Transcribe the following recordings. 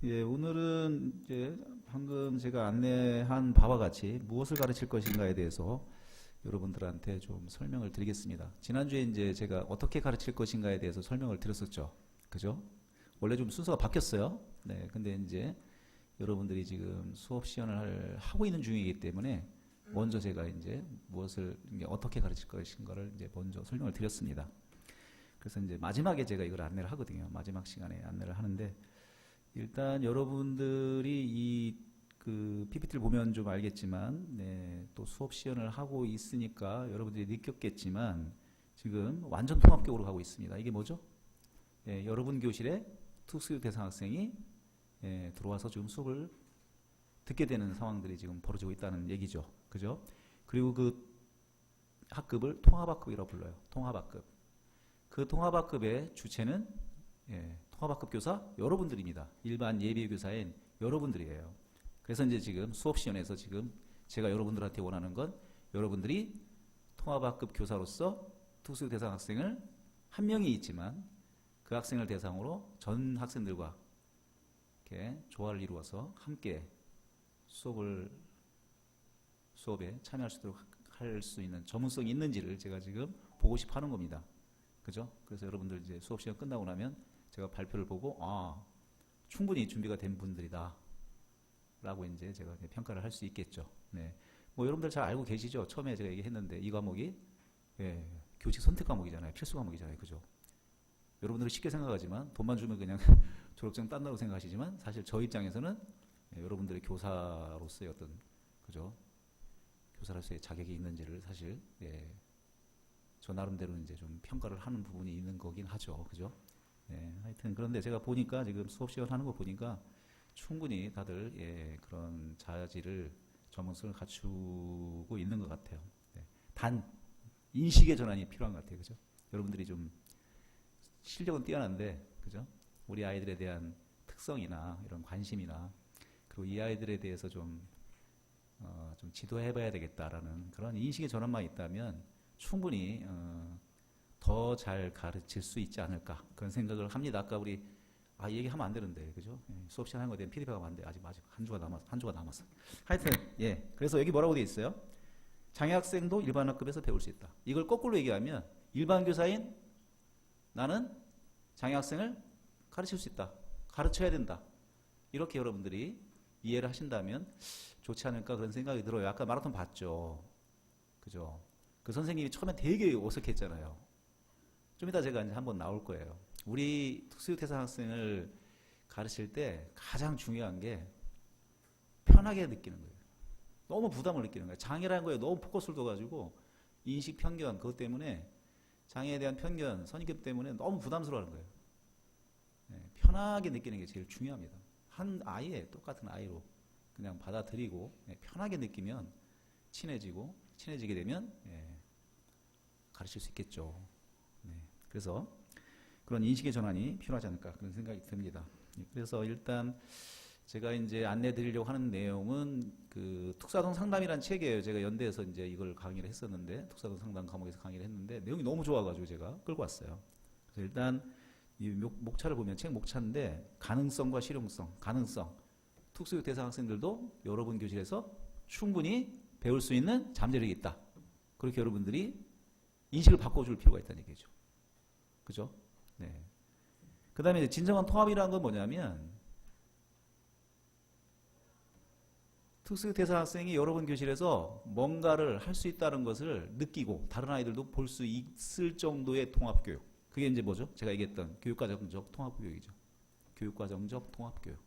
예, 오늘은 이제 방금 제가 안내한 바와 같이 무엇을 가르칠 것인가에 대해서 여러분들한테 좀 설명을 드리겠습니다. 지난주에 이제 제가 어떻게 가르칠 것인가에 대해서 설명을 드렸었죠. 그죠? 원래 좀 순서가 바뀌었어요. 네, 근데 이제 여러분들이 지금 수업 시연을 하고 있는 중이기 때문에 먼저 제가 이제 무엇을 이제 어떻게 가르칠 것인가를 이제 먼저 설명을 드렸습니다. 그래서 이제 마지막에 제가 이걸 안내를 하거든요. 마지막 시간에 안내를 하는데 일단 여러분들이 이 그 PPT를 보면 좀 알겠지만, 네, 또 수업 시연을 하고 있으니까 여러분들이 느꼈겠지만 지금 완전 통합교육으로 가고 있습니다. 이게 뭐죠? 예, 여러분 교실에 특수 대상 학생이 들어와서 지금 수업을 듣게 되는 상황들이 지금 벌어지고 있다는 얘기죠. 그죠? 그리고 그 학급을 통합학급이라고 불러요. 통합학급. 그 통합학급의 주체는 통합학급 교사 여러분들입니다. 일반 예비교사인 여러분들이에요. 그래서 이제 지금 수업 시연에서 지금 제가 여러분들한테 원하는 건 여러분들이 통합학급 교사로서 특수 대상 학생을 한 명이 있지만 그 학생을 대상으로 전 학생들과 이렇게 조화를 이루어서 함께 수업에 참여할 수 있도록 할 수 있는 전문성이 있는지를 제가 지금 보고 싶어 하는 겁니다. 그죠? 그래서 여러분들 이제 수업 시간 끝나고 나면 제가 발표를 보고 충분히 준비가 된 분들이다 라고 이제 제가 평가를 할 수 있겠죠. 네. 뭐 여러분들 잘 알고 계시죠? 처음에 제가 얘기했는데 이 과목이 교직 선택 과목이잖아요. 필수 과목이잖아요. 그죠? 여러분들은 쉽게 생각하지만 돈만 주면 그냥 졸업증 딴다고 생각하시지만 사실 저 입장에서는 여러분들의 교사로서의 어떤 그죠? 교사로서의 자격이 있는지를 사실 저 나름대로 이제 좀 평가를 하는 부분이 있는 거긴 하죠. 그죠? 하여튼 그런데 제가 보니까 지금 수업 시간 하는 거 보니까 충분히 다들 그런 자질을 전문성을 갖추고 있는 것 같아요. 단 인식의 전환이 필요한 것 같아요. 그죠? 여러분들이 좀 실력은 뛰어난데 그죠? 우리 아이들에 대한 특성이나 이런 관심이나 그리고 이 아이들에 대해서 좀 지도해봐야 되겠다라는 그런 인식의 전환만 있다면 충분히 더 잘 가르칠 수 있지 않을까 그런 생각을 합니다. 아까 우리 얘기하면 안 되는데 그죠? 수업 시간 하는 거에 대한 피드백을 하면 안 돼. 아직 한 주가 남았어. 하여튼 그래서 여기 뭐라고 되어 있어요? 장애학생도 일반 학급에서 배울 수 있다. 이걸 거꾸로 얘기하면 일반 교사인 나는 장애학생을 가르칠 수 있다. 가르쳐야 된다. 이렇게 여러분들이 이해를 하신다면 좋지 않을까 그런 생각이 들어요. 아까 마라톤 봤죠? 그죠? 그 선생님이 처음에 되게 어색했잖아요. 좀 이따 제가 이제 한번 나올 거예요. 우리 특수대상 학생을 가르칠 때 가장 중요한 게 편하게 느끼는 거예요. 너무 부담을 느끼는 거예요. 장애라는 거에 너무 포커스를 둬가지고 인식 편견 그것 때문에 장애에 대한 편견, 선입견 때문에 너무 부담스러워하는 거예요. 편하게 느끼는 게 제일 중요합니다. 한 아이에 똑같은 아이로 그냥 받아들이고 편하게 느끼면 친해지게 되면 가르칠 수 있겠죠. 그래서 그런 인식의 전환이 필요하지 않을까 그런 생각이 듭니다. 그래서 일단 제가 이제 안내 드리려고 하는 내용은 그 특수아동 상담이라는 책이에요. 제가 연대에서 이제 이걸 강의를 했었는데 특수아동 상담 과목에서 강의를 했는데 내용이 너무 좋아가지고 제가 끌고 왔어요. 그래서 일단 이 목차를 보면 책 목차인데 가능성과 실용성, 가능성. 특수교육 대상 학생들도 여러분 교실에서 충분히 배울 수 있는 잠재력이 있다. 그렇게 여러분들이 인식을 바꿔줄 필요가 있다는 얘기죠. 그죠? 네. 그 다음에 진정한 통합이라는 건 뭐냐면 특수 대상 학생이 여러분 교실에서 뭔가를 할 수 있다는 것을 느끼고 다른 아이들도 볼 수 있을 정도의 통합교육. 그게 이제 뭐죠? 제가 얘기했던 교육과정적 통합교육이죠. 교육과정적 통합교육.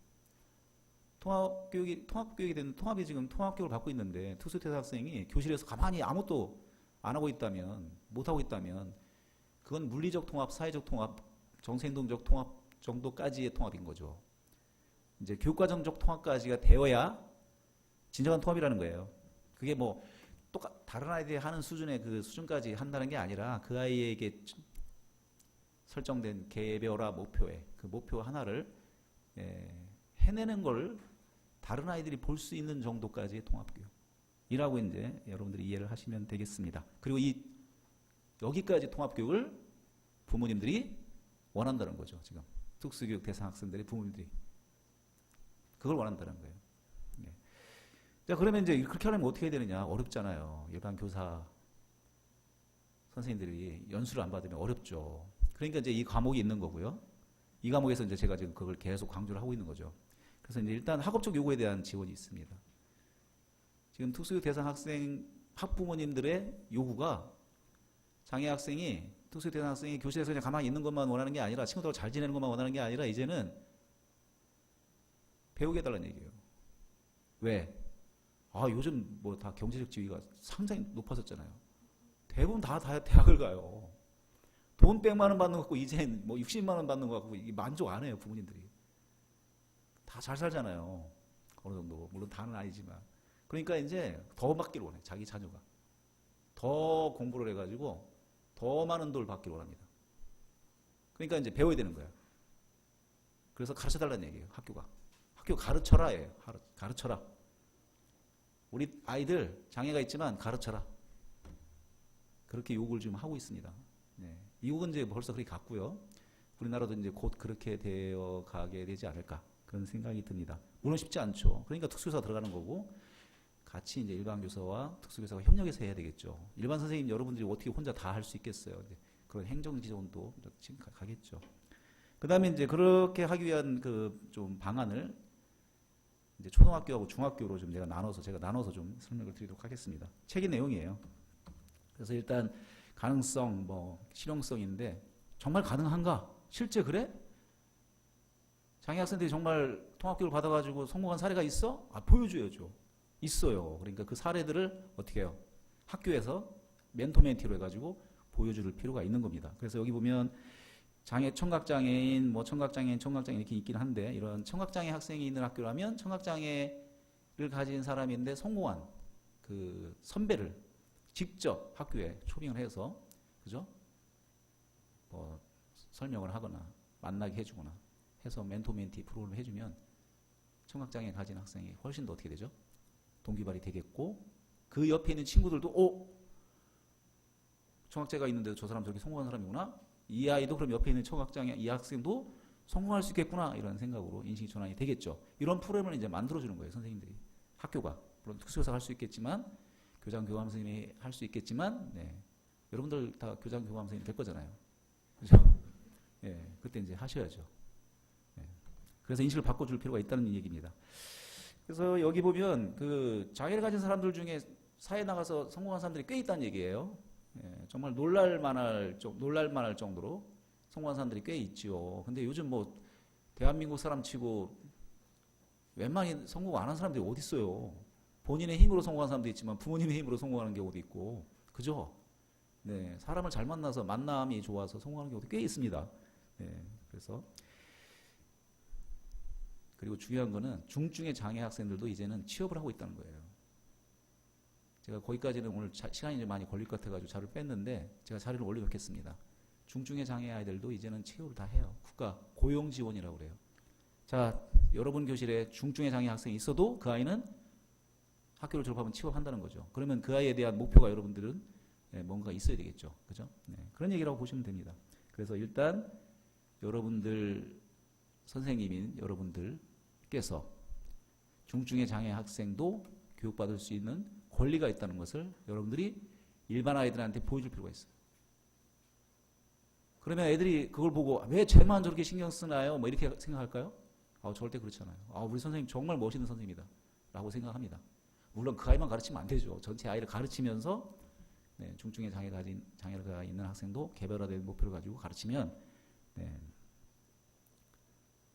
통합교육이 되는 통합이 지금 통합교육을 받고 있는데 특수 대상 학생이 교실에서 가만히 아무것도 안 하고 있다면 못하고 있다면 그건 물리적 통합, 사회적 통합, 정서행동적 통합 정도까지의 통합인 거죠. 이제 교육과정적 통합까지가 되어야 진정한 통합이라는 거예요. 그게 뭐 다른 아이들이 하는 수준의 그 수준까지 한다는 게 아니라 그 아이에게 설정된 개별화 목표에 그 목표 하나를 해내는 걸 다른 아이들이 볼 수 있는 정도까지의 통합교육이라고 이제 여러분들이 이해를 하시면 되겠습니다. 그리고 여기까지 통합교육을 부모님들이 원한다는 거죠. 지금 특수교육 대상 학생들의 부모님들이 그걸 원한다는 거예요. 예. 자, 그러면 이제 그렇게 하려면 어떻게 해야 되느냐? 어렵잖아요. 일반 교사 선생님들이 연수를 안 받으면 어렵죠. 그러니까 이제 이 과목이 있는 거고요. 이 과목에서 이제 제가 지금 그걸 계속 강조를 하고 있는 거죠. 그래서 이제 일단 학업적 요구에 대한 지원이 있습니다. 지금 특수교육 대상 학생 학부모님들의 요구가 장애 학생이 특수교육 대상 학생이 교실에서 그냥 가만히 있는 것만 원하는 게 아니라 친구들하고 잘 지내는 것만 원하는 게 아니라 이제는 배우게 해달라는 얘기예요. 왜? 아, 요즘 뭐 다 경제적 지위가 상당히 높아졌잖아요. 대부분 다 대학을 가요. 돈 100만 원 받는 거 갖고 이제 뭐 60만 원 받는 거 갖고 만족 안 해요, 부모님들이. 다 잘 살잖아요. 어느 정도. 물론 다는 아니지만. 그러니까 이제 더 받기를 원해, 자기 자녀가. 더 공부를 해가지고 더 많은 돈을 받기를 원합니다. 그러니까 이제 배워야 되는 거예요. 그래서 가르쳐 달라는 얘기예요, 학교가. 학교 가르쳐라, 예요. 가르쳐라. 우리 아이들 장애가 있지만 가르쳐라. 그렇게 요구를 지금 하고 있습니다. 네. 미국은 이제 벌써 그렇게 갔고요. 우리나라도 이제 곧 그렇게 되어 가게 되지 않을까 그런 생각이 듭니다. 물론 쉽지 않죠. 그러니까 특수교사 들어가는 거고 같이 이제 일반 교사와 특수교사가 협력해서 해야 되겠죠. 일반 선생님 여러분들이 어떻게 혼자 다 할 수 있겠어요. 그런 행정 지원도 지금 가겠죠. 그다음에 이제 그렇게 하기 위한 그 좀 방안을 이제 초등학교하고 중학교로 좀 제가 나눠서 좀 설명을 드리도록 하겠습니다. 책의 내용이에요. 그래서 일단 가능성, 뭐 실용성인데 정말 가능한가? 실제 그래? 장애 학생들이 정말 통합교육을 받아가지고 성공한 사례가 있어? 아, 보여줘야죠. 있어요. 그러니까 그 사례들을 어떻게 해요? 학교에서 멘토 멘티로 해가지고 보여줄 필요가 있는 겁니다. 그래서 여기 보면 청각장애인, 뭐 청각장애인 이렇게 있긴 한데 이런 청각장애 학생이 있는 학교라면 청각장애를 가진 사람인데 성공한 그 선배를 직접 학교에 초빙을 해서 그죠? 뭐 설명을 하거나 만나게 해주거나 해서 멘토 멘티 프로그램을 해주면 청각장애 가진 학생이 훨씬 더 어떻게 되죠? 동기발이 되겠고 그 옆에 있는 친구들도 청각장애가 있는데도 저 사람 저렇게 성공한 사람이구나. 이 아이도 그럼 옆에 있는 청각장애 이 학생도 성공할 수 있겠구나 이런 생각으로 인식 전환이 되겠죠. 이런 프로그램을 이제 만들어주는 거예요, 선생님들이. 학교가 물론 특수교사가 할 수 있겠지만 교장 교감 선생님이 할 수 있겠지만 네. 여러분들 다 교장 교감 선생님 될 거잖아요. 그죠? 예, 그때 이제 하셔야죠. 예. 그래서 인식을 바꿔줄 필요가 있다는 얘기입니다. 그래서 여기 보면 그 장애를 가진 사람들 중에 사회에 나가서 성공한 사람들이 꽤 있다는 얘기예요. 예, 정말 놀랄만할 정도로 성공한 사람들이 꽤 있지요. 근데 요즘 뭐 대한민국 사람 치고 웬만히 성공 안 한 사람들이 어디 있어요. 본인의 힘으로 성공한 사람도 있지만 부모님의 힘으로 성공하는 경우도 있고, 그죠? 네, 사람을 잘 만나서 만남이 좋아서 성공하는 경우도 꽤 있습니다. 네, 그래서 그리고 중요한 거는 중증의 장애 학생들도 이제는 취업을 하고 있다는 거예요. 제가 거기까지는 오늘 시간이 좀 많이 걸릴 것 같아가지고 자료를 뺐는데 제가 자료를 올려놓겠습니다. 중증의 장애 아이들도 이제는 취업을 다 해요. 국가 고용 지원이라고 그래요. 자, 여러분 교실에 중증의 장애 학생이 있어도 그 아이는 학교를 졸업하면 취업한다는 거죠. 그러면 그 아이에 대한 목표가 여러분들은 뭔가 있어야 되겠죠. 그죠? 네, 그런 얘기라고 보시면 됩니다. 그래서 일단 여러분들 선생님인 여러분들께서 중증의 장애 학생도 교육받을 수 있는 권리가 있다는 것을 여러분들이 일반 아이들한테 보여줄 필요가 있어요. 그러면 애들이 그걸 보고 왜 쟤만 저렇게 신경 쓰나요? 뭐 이렇게 생각할까요? 절대 그렇지 않아요. 우리 선생님 정말 멋있는 선생님이다 라고 생각합니다. 물론 그 아이만 가르치면 안 되죠. 전체 아이를 가르치면서 네, 중증의 장애가 있는 학생도 개별화된 목표를 가지고 가르치면 네,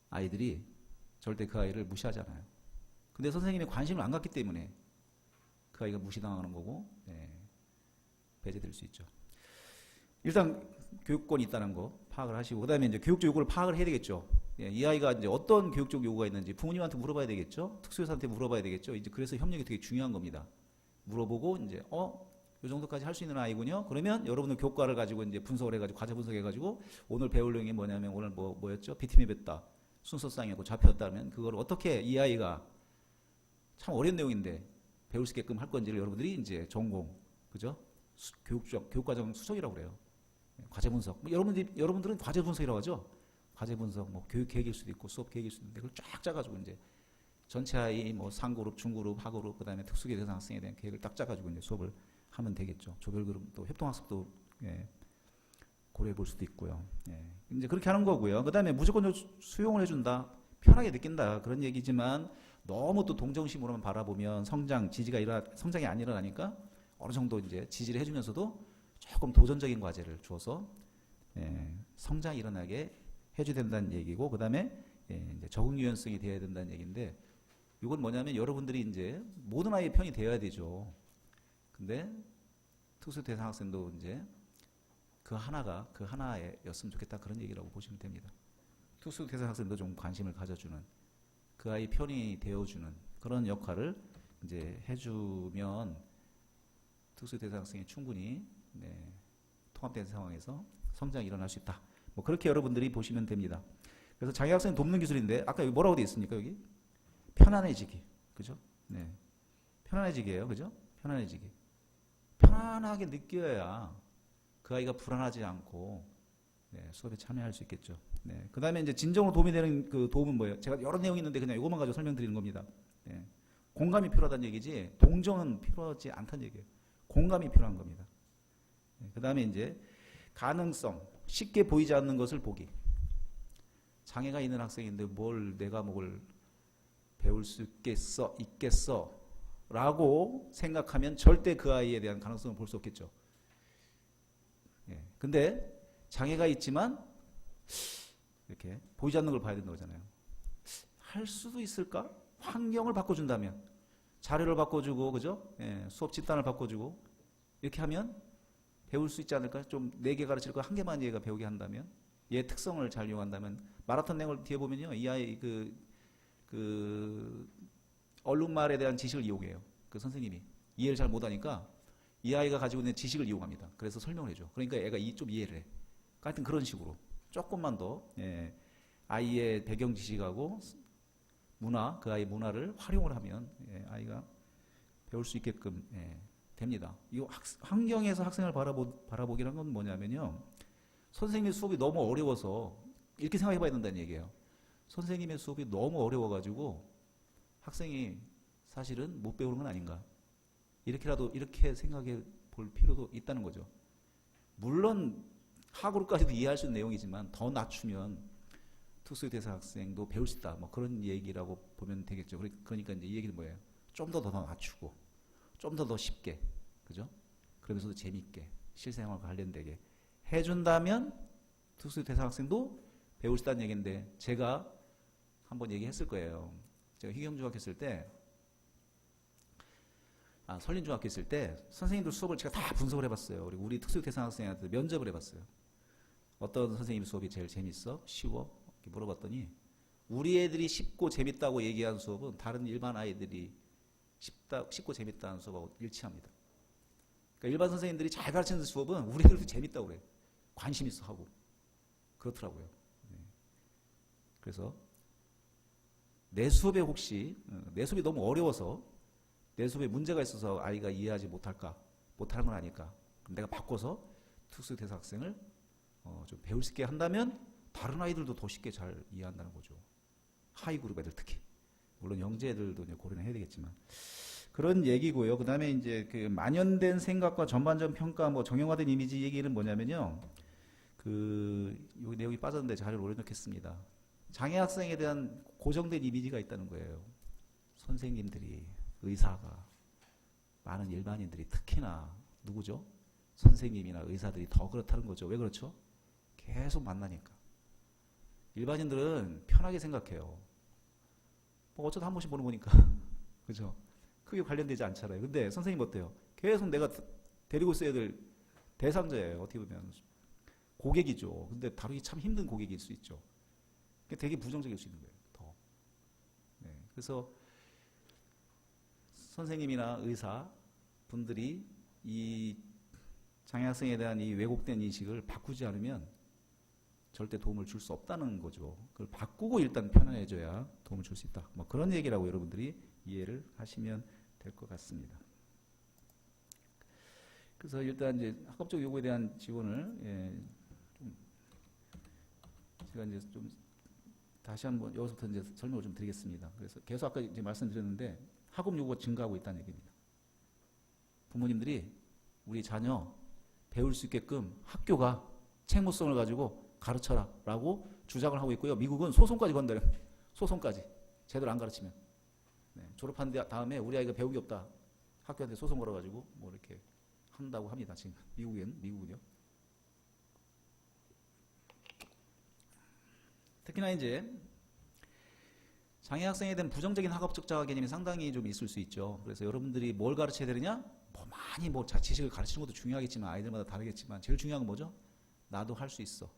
아이들이 절대 그 아이를 무시하지 않아요. 근데 선생님이 관심을 안 갖기 때문에 그 아이가 무시당하는 거고 네, 배제될 수 있죠. 일단 교육권이 있다는 거 파악을 하시고 그다음에 이제 교육적 요구를 파악을 해야 되겠죠. 예, 이 아이가 이제 어떤 교육적 요구가 있는지 부모님한테 물어봐야 되겠죠. 특수교사한테 물어봐야 되겠죠. 이제 그래서 협력이 되게 중요한 겁니다. 물어보고 이제 요 정도까지 할 수 있는 아이군요. 그러면 여러분들 교과를 가지고 이제 분석을 해가지고 과제 분석해가지고 오늘 배울 내용이 뭐냐면 오늘 뭐였죠? 비트맵했다, 순서쌍이었고 좌표였다면 그걸 어떻게 이 아이가 참 어려운 내용인데 배울 수 있게끔 할 건지를 여러분들이 이제 전공, 그죠? 교육과정 수정이라고 그래요. 과제 분석. 여러분들은 과제 분석이라고 하죠. 과제 분석, 뭐 교육 계획일 수도 있고 수업 계획일 수도 있는데 그걸 쫙 짜가지고 이제 전체 아이 뭐 상그룹, 중그룹, 하그룹, 그다음에 특수기 대상 학생에 대한 계획을 딱 짜가지고 이제 수업을 하면 되겠죠. 조별그룹 또 협동학습도 예, 고려해 볼 수도 있고요. 예. 이제 그렇게 하는 거고요. 그다음에 무조건 수용을 해준다, 편하게 느낀다 그런 얘기지만 너무 또 동정심으로만 바라보면 성장이 안 일어나니까 어느 정도 이제 지지를 해주면서도 조금 도전적인 과제를 주어서 예, 성장이 일어나게 해줘야 된다는 얘기고, 그다음에 예, 이제 적응 유연성이 되어야 된다는 얘기인데, 이건 뭐냐면 여러분들이 이제 모든 아이의 편이 되어야 되죠. 근데 특수 대상 학생도 이제 그 하나였으면 좋겠다 그런 얘기라고 보시면 됩니다. 특수 대상 학생도 좀 관심을 가져주는, 그 아이 편이 되어주는 그런 역할을 이제 해주면 특수 대상 학생이 충분히 네, 통합된 상황에서 성장이 일어날 수 있다. 뭐 그렇게 여러분들이 보시면 됩니다. 그래서 장애학생 돕는 기술인데 아까 여기 뭐라고 되어 있습니까? 여기 편안해지기, 그죠? 네, 편안해지기예요, 그죠? 편안해지기. 편안하게 느껴야 그 아이가 불안하지 않고 네, 수업에 참여할 수 있겠죠. 네, 그 다음에 이제 진정으로 도움이 되는 그 도움은 뭐예요? 제가 여러 내용이 있는데 그냥 이것만 가지고 설명드리는 겁니다. 네, 공감이 필요하다는 얘기지 동정은 필요하지 않다는 얘기예요. 공감이 필요한 겁니다. 네, 그 다음에 이제 가능성, 쉽게 보이지 않는 것을 보기. 장애가 있는 학생인데 내가 뭘 배울 수 있겠어 라고 생각하면 절대 그 아이에 대한 가능성을 볼 수 없겠죠. 예. 근데 장애가 있지만 이렇게 보이지 않는 걸 봐야 된다고 하잖아요. 할 수도 있을까? 환경을 바꿔준다면, 자료를 바꿔주고, 그죠? 예. 수업 집단을 바꿔주고 이렇게 하면 배울 수 있지 않을까? 좀 4개 가르칠 거 1개만 얘가 배우게 한다면, 얘 특성을 잘 이용한다면. 마라톤 내용을 뒤에 보면요, 이 아이 얼룩말에 대한 지식을 이용해요. 그 선생님이 이해를 잘 못하니까 이 아이가 가지고 있는 지식을 이용합니다. 그래서 설명을 해줘. 그러니까 애가 좀 이해를 해. 하여튼 그런 식으로 조금만 더 예, 아이의 배경 지식하고 그 아이 문화를 활용을 하면 예, 아이가 배울 수 있게끔 예, 됩니다. 이 환경에서 학생을 바라보기란 건 뭐냐면요, 선생님의 수업이 너무 어려워서 이렇게 생각해 봐야 된다는 얘기예요. 선생님의 수업이 너무 어려워가지고 학생이 사실은 못 배우는 건 아닌가, 이렇게 생각해 볼 필요도 있다는 거죠. 물론 학으로까지도 이해할 수 있는 내용이지만 더 낮추면 특수대상 학생도 배울 수 있다, 뭐 그런 얘기라고 보면 되겠죠. 그러니까 이제 이 얘기는 뭐예요? 좀 더 낮추고 좀 더 쉽게, 그죠? 그러면서도 재밌게 실생활과 관련되게 해준다면 특수대상 학생도 배울 수 있다는 얘기인데, 제가 한번 얘기했을 거예요. 제가 희경중학교 있을 때, 설린중학교 있을 때 선생님들 수업을 제가 다 분석을 해봤어요. 그리고 우리 특수대상 학생한테 면접을 해봤어요. 어떤 선생님 수업이 제일 재밌어? 쉬워? 이렇게 물어봤더니 우리 애들이 쉽고 재밌다고 얘기한 수업은 다른 일반 아이들이 쉽고 재밌다는 수업하고 일치합니다. 그러니까 일반 선생님들이 잘 가르치는 수업은 우리 애들도 재밌다고 그래요. 관심 있어 하고. 그렇더라고요. 네. 그래서 내 수업에 내 수업이 너무 어려워서, 내 수업에 문제가 있어서 아이가 이해하지 못하는 건 아닐까. 그럼 내가 바꿔서 특수대상 학생을 좀 배울 수 있게 한다면 다른 아이들도 더 쉽게 잘 이해한다는 거죠. 하이 그룹 애들 특히. 물론 영재 애들도 이제 고려는 해야 되겠지만. 그런 얘기고요. 그 다음에 이제 그 만연된 생각과 전반적 평가, 뭐 정형화된 이미지 얘기는 뭐냐면요. 여기 내용이 빠졌는데 자료를 올려놓겠습니다. 장애 학생에 대한 고정된 이미지가 있다는 거예요. 선생님들이, 의사가, 많은 일반인들이 특히나 누구죠? 선생님이나 의사들이 더 그렇다는 거죠. 왜 그렇죠? 계속 만나니까. 일반인들은 편하게 생각해요. 뭐 어쩌다 한 번씩 보는 거니까. 그죠? 크게 관련되지 않잖아요. 근데 선생님 어때요? 계속 내가 데리고 있어야 될 대상자예요. 어떻게 보면. 고객이죠. 근데 다루기 참 힘든 고객일 수 있죠. 되게 부정적일 수 있는 거예요. 더. 네. 그래서 선생님이나 의사 분들이 이 장애학생에 대한 이 왜곡된 인식을 바꾸지 않으면 절대 도움을 줄 수 없다는 거죠. 그걸 바꾸고 일단 편안해져야 도움을 줄 수 있다. 뭐 그런 얘기라고 여러분들이 이해를 하시면 될 것 같습니다. 그래서 일단 이제 학업적 요구에 대한 지원을 제가 이제 좀 다시 한번 여기서부터 이제 설명을 좀 드리겠습니다. 그래서 계속 아까 이제 말씀드렸는데 학업 요구가 증가하고 있다는 얘기입니다. 부모님들이 우리 자녀 배울 수 있게끔 학교가 책무성을 가지고 가르쳐라라고 주장을 하고 있고요. 미국은 소송까지 건드려요. 소송까지 제대로 안 가르치면 졸업한 다음에 우리 아이가 배우기 없다 학교한테 소송 걸어가지고 뭐 이렇게 한다고 합니다. 지금 미국은요. 특히나 이제 장애 학생에 대한 부정적인 학업적 자아 개념이 상당히 좀 있을 수 있죠. 그래서 여러분들이 뭘 가르쳐야 되느냐? 뭐 많이 뭐 자취식을 가르치는 것도 중요하겠지만 아이들마다 다르겠지만 제일 중요한 건 뭐죠? 나도 할 수 있어.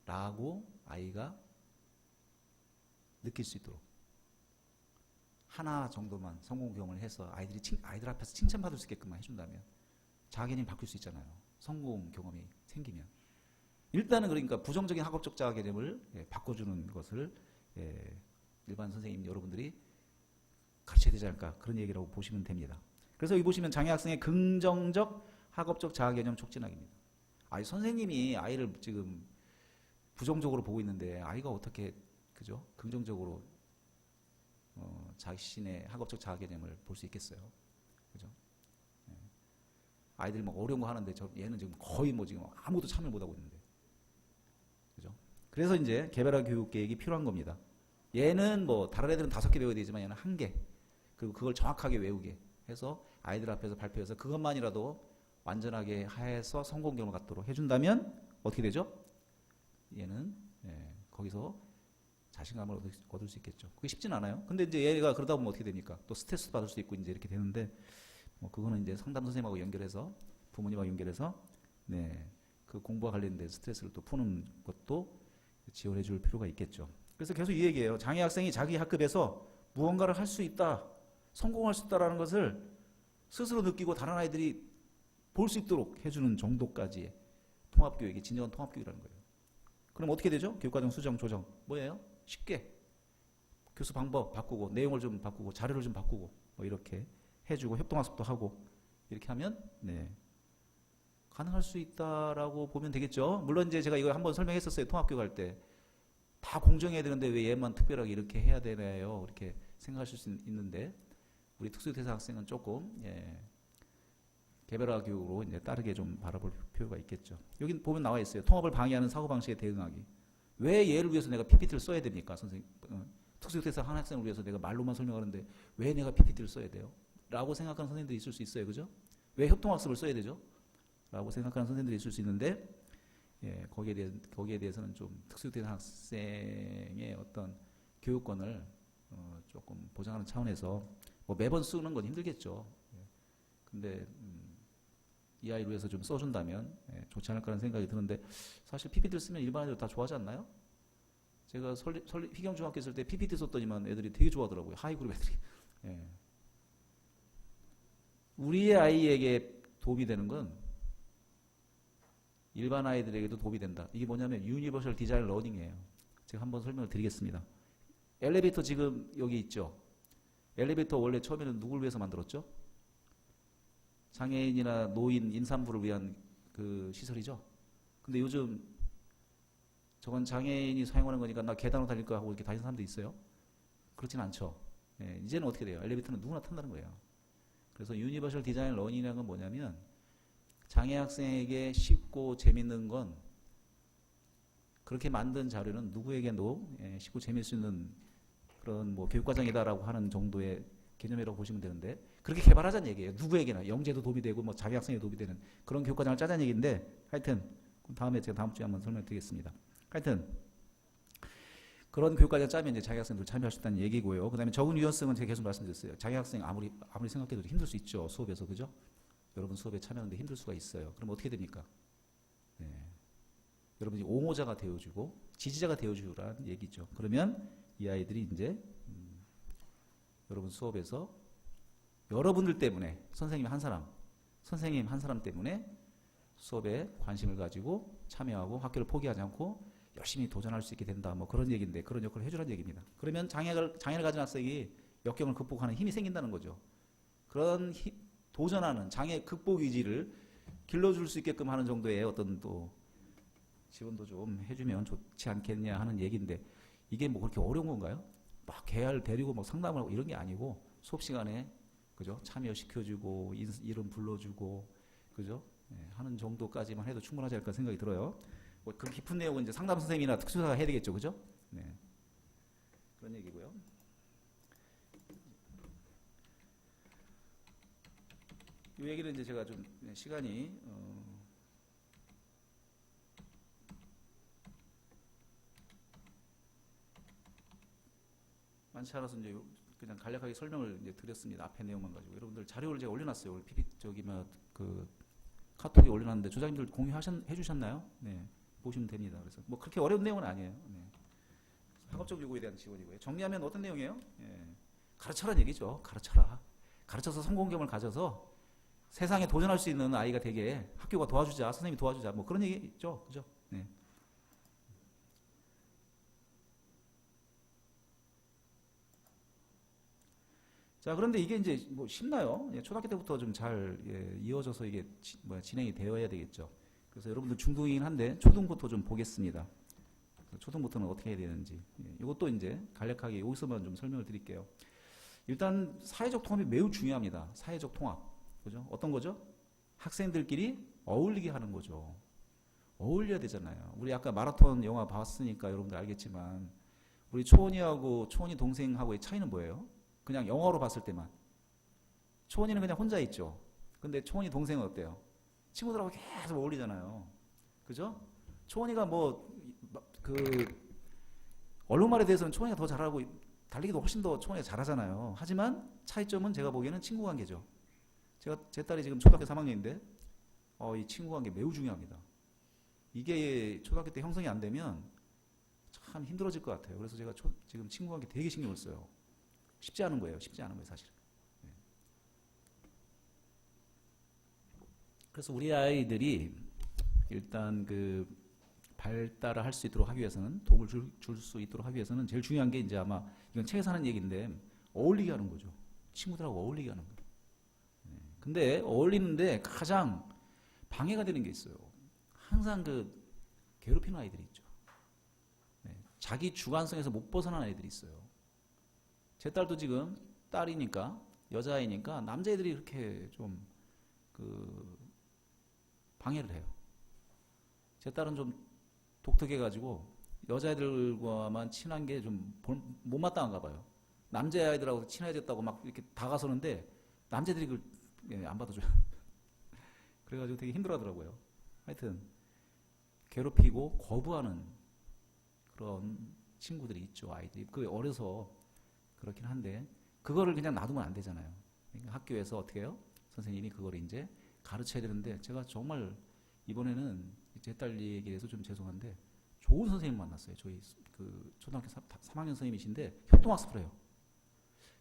라고 아이가 느낄 수 있도록 하나 정도만 성공 경험을 해서 아이들 앞에서 칭찬받을 수 있게끔 해준다면 자아 개념이 바뀔 수 있잖아요. 성공 경험이 생기면. 일단은 그러니까 부정적인 학업적 자아 개념을 바꿔주는 것을 일반 선생님 여러분들이 가르쳐야 되지 않을까 그런 얘기라고 보시면 됩니다. 그래서 여기 보시면 장애 학생의 긍정적 학업적 자아 개념 촉진하기입니다. 선생님이 아이를 지금 부정적으로 보고 있는데 아이가 어떻게 그죠? 긍정적으로 자신의 학업적 자아 개념을 볼 수 있겠어요. 그죠? 아이들이 막 어려운 거 하는데 얘는 지금 거의 뭐 지금 아무도 참여를 못 하고 있는데. 그죠? 그래서 이제 개별화 교육 계획이 필요한 겁니다. 얘는 뭐 다른 애들은 5개 배워야 되지만 얘는 1개. 그리고 그걸 정확하게 외우게 해서 아이들 앞에서 발표해서 그것만이라도 완전하게 해서 성공 경험을 갖도록 해준다면 어떻게 되죠? 얘는 거기서 자신감을 얻을 수 있겠죠. 그게 쉽진 않아요. 근데 이제 얘가 그러다 보면 어떻게 됩니까? 또 스트레스 받을 수 있고 이제 이렇게 되는데 뭐 그거는 이제 상담 선생님하고 연결해서 부모님하고 연결해서 그 공부와 관련된 스트레스를 또 푸는 것도 지원해 줄 필요가 있겠죠. 그래서 계속 이 얘기예요. 장애 학생이 자기 학급에서 무언가를 할 수 있다, 성공할 수 있다라는 것을 스스로 느끼고 다른 아이들이 볼 수 있도록 해주는 정도까지의 통합교육이 진정한 통합교육이라는 거예요. 그럼 어떻게 되죠? 교육과정 수정, 조정. 뭐예요? 쉽게 교수 방법 바꾸고 내용을 좀 바꾸고 자료를 좀 바꾸고 뭐 이렇게 해주고 협동학습도 하고 이렇게 하면 가능할 수 있다라고 보면 되겠죠. 물론 이제 제가 이거 한번 설명했었어요. 통합교육 할 때. 다 공정해야 되는데 왜 얘만 특별하게 이렇게 해야 되나요? 이렇게 생각하실 수 있는데 우리 특수대상 학생은 조금 개별화 교육으로 이제 따르게 좀 바라볼 필요가 있겠죠. 여기 보면 나와 있어요. 통합을 방해하는 사고방식에 대응하기. 왜 얘를 위해서 내가 PPT를 써야 됩니까? 선생님, 특수대상 한 학생을 위해서 내가 말로만 설명하는데 왜 내가 PPT를 써야 돼요? 라고 생각하는 선생님들이 있을 수 있어요. 그죠? 왜 협동학습을 써야 되죠? 라고 생각하는 선생님들이 있을 수 있는데 거기에 대해서는 좀 특수대상 학생의 어떤 교육권을 조금 보장하는 차원에서 뭐 매번 쓰는 건 힘들겠죠. 근데 이 아이를 위해서 좀 써준다면 좋지 않을까라는 생각이 드는데 사실 PPT를 쓰면 일반 애들 다 좋아하지 않나요? 제가 희경중학교 있을 때 PPT 썼더니만 애들이 되게 좋아하더라고요. 하이그룹 애들이. 우리의 아이에게 도움이 되는 건 일반 아이들에게도 도움이 된다. 이게 뭐냐면 유니버셜 디자인 러닝이에요. 제가 한번 설명을 드리겠습니다. 엘리베이터 지금 여기 있죠. 엘리베이터 원래 처음에는 누굴 위해서 만들었죠? 장애인이나 노인, 임산부를 위한 그 시설이죠. 근데 요즘 저건 장애인이 사용하는 거니까 나 계단으로 다닐 거 하고 이렇게 다니는 사람도 있어요. 그렇진 않죠. 이제는 어떻게 돼요? 엘리베이터는 누구나 탄다는 거예요. 그래서 유니버셜 디자인 러닝이라는 건 뭐냐면 장애 학생에게 쉽고 재밌는 건 그렇게 만든 자료는 누구에게도 쉽고 재미있을 수 있는 그런 뭐 교육과정이다라고 하는 정도의 개념이라고 보시면 되는데 그렇게 개발하자는 얘기예요. 누구에게나 영재도 도움이 되고 뭐 자기 학생에 도움이 되는 그런 교육과정을 짜자는 얘기인데 하여튼 다음에 제가 다음 주에 한번 설명드리겠습니다. 하여튼 그런 교육과정 짜면 이제 자기 학생들 참여할 수 있다는 얘기고요. 그다음에 적응 유연성은 제가 계속 말씀드렸어요. 자기 학생 아무리 생각해도 힘들 수 있죠. 수업에서 그죠? 여러분 수업에 참여하는데 힘들 수가 있어요. 그럼 어떻게 됩니까? 여러분이 옹호자가 되어주고 지지자가 되어주라는 얘기죠. 그러면 이 아이들이 이제 여러분 수업에서 여러분들 때문에 선생님 한 사람 때문에 수업에 관심을 가지고 참여하고 학교를 포기하지 않고 열심히 도전할 수 있게 된다. 뭐 그런 얘기인데 그런 역할을 해주라는 얘기입니다. 그러면 장애를 가진 학생이 역경을 극복하는 힘이 생긴다는 거죠. 그런 도전하는 장애 극복 의지를 길러줄 수 있게끔 하는 정도의 어떤 또 지원도 좀 해주면 좋지 않겠냐 하는 얘기인데 이게 뭐 그렇게 어려운 건가요? 막 개알 데리고 막 상담을 하고 이런 게 아니고 수업 시간에 그죠? 참여시켜주고 이름 불러주고 그죠? 예, 하는 정도까지만 해도 충분하지 않을까 생각이 들어요. 뭐 그 깊은 내용은 이제 상담 선생님이나 특수사가 해야 되겠죠, 그죠? 네, 그런 얘기고요. 이 얘기는 이제 제가 좀 시간이 많지 않아서 이제 그냥 간략하게 설명을 이제 드렸습니다. 앞에 내용만 가지고 여러분들 자료를 제가 올려놨어요. 오늘 PPT 저기 그 카톡에 올려놨는데 조장님들 해주셨나요? 네, 보시면 됩니다. 그래서 뭐 그렇게 어려운 내용은 아니에요. 네. 학업적 요구에 대한 지원이고요. 정리하면 어떤 내용이에요? 예. 가르쳐라는 얘기죠. 가르쳐라. 가르쳐서 성공경험을 가져서 세상에 도전할 수 있는 아이가 되게 학교가 도와주자, 선생님이 도와주자, 뭐 그런 얘기 있죠, 그죠? 네. 자, 그런데 이게 이제 뭐 쉽나요? 예, 초등학교 때부터 좀 잘 이어져서 이게 진행이 되어야 되겠죠. 그래서 여러분들 중등이긴 한데 초등부터 좀 보겠습니다. 초등부터는 어떻게 해야 되는지. 예, 이것도 이제 간략하게 여기서만 좀 설명을 드릴게요. 일단 사회적 통합이 매우 중요합니다. 사회적 통합. 그죠? 어떤 거죠? 학생들끼리 어울리게 하는 거죠. 어울려야 되잖아요. 우리 아까 마라톤 영화 봤으니까 여러분들 알겠지만 우리 초원이하고 초원이 동생하고의 차이는 뭐예요? 그냥 영화로 봤을 때만. 초원이는 그냥 혼자 있죠. 근데 초원이 동생은 어때요? 친구들하고 계속 어울리잖아요. 그죠? 초원이가 얼룩말에 대해서는 초원이가 더 잘하고 달리기도 훨씬 더 초원이가 잘하잖아요. 하지만 차이점은 제가 보기에는 친구 관계죠. 제 딸이 지금 초등학교 3학년인데 이 친구 관계 매우 중요합니다. 이게 초등학교 때 형성이 안 되면 참 힘들어질 것 같아요. 그래서 제가 지금 친구 관계 되게 신경을 써요. 쉽지 않은 거예요. 쉽지 않은 거예요, 사실은. 네. 그래서 우리 아이들이 일단 그 발달을 할 수 있도록 하기 위해서는 도움을 줄 수 있도록 하기 위해서는 제일 중요한 게 이제 아마 이건 책에서 하는 얘기인데 어울리게 하는 거죠. 친구들하고 어울리게 하는 거예요. 네. 근데 어울리는데 가장 방해가 되는 게 있어요. 항상 그 괴롭히는 아이들이 있죠. 네. 자기 주관성에서 못 벗어난 아이들이 있어요. 제 딸도 지금 딸이니까 여자아이니까 남자애들이 그렇게 좀 방해를 해요. 제 딸은 좀 독특해가지고 여자애들과만 친한 게 좀 못마땅한가 봐요. 남자아이들하고 친해졌다고 막 이렇게 다가서는데 남자들이 그걸 안 받아줘요. 그래가지고 되게 힘들어하더라고요. 하여튼 괴롭히고 거부하는 그런 친구들이 있죠. 아이들이 어려서 그렇긴 한데 그거를 그냥 놔두면 안 되잖아요. 그러니까 학교에서 어떻게 해요? 선생님이 그거를 이제 가르쳐야 되는데 제가 정말 이번에는 제 딸 얘기를 해서 좀 죄송한데 좋은 선생님 만났어요. 저희 그 초등학교 3학년 선생님이신데 협동학습을 해요.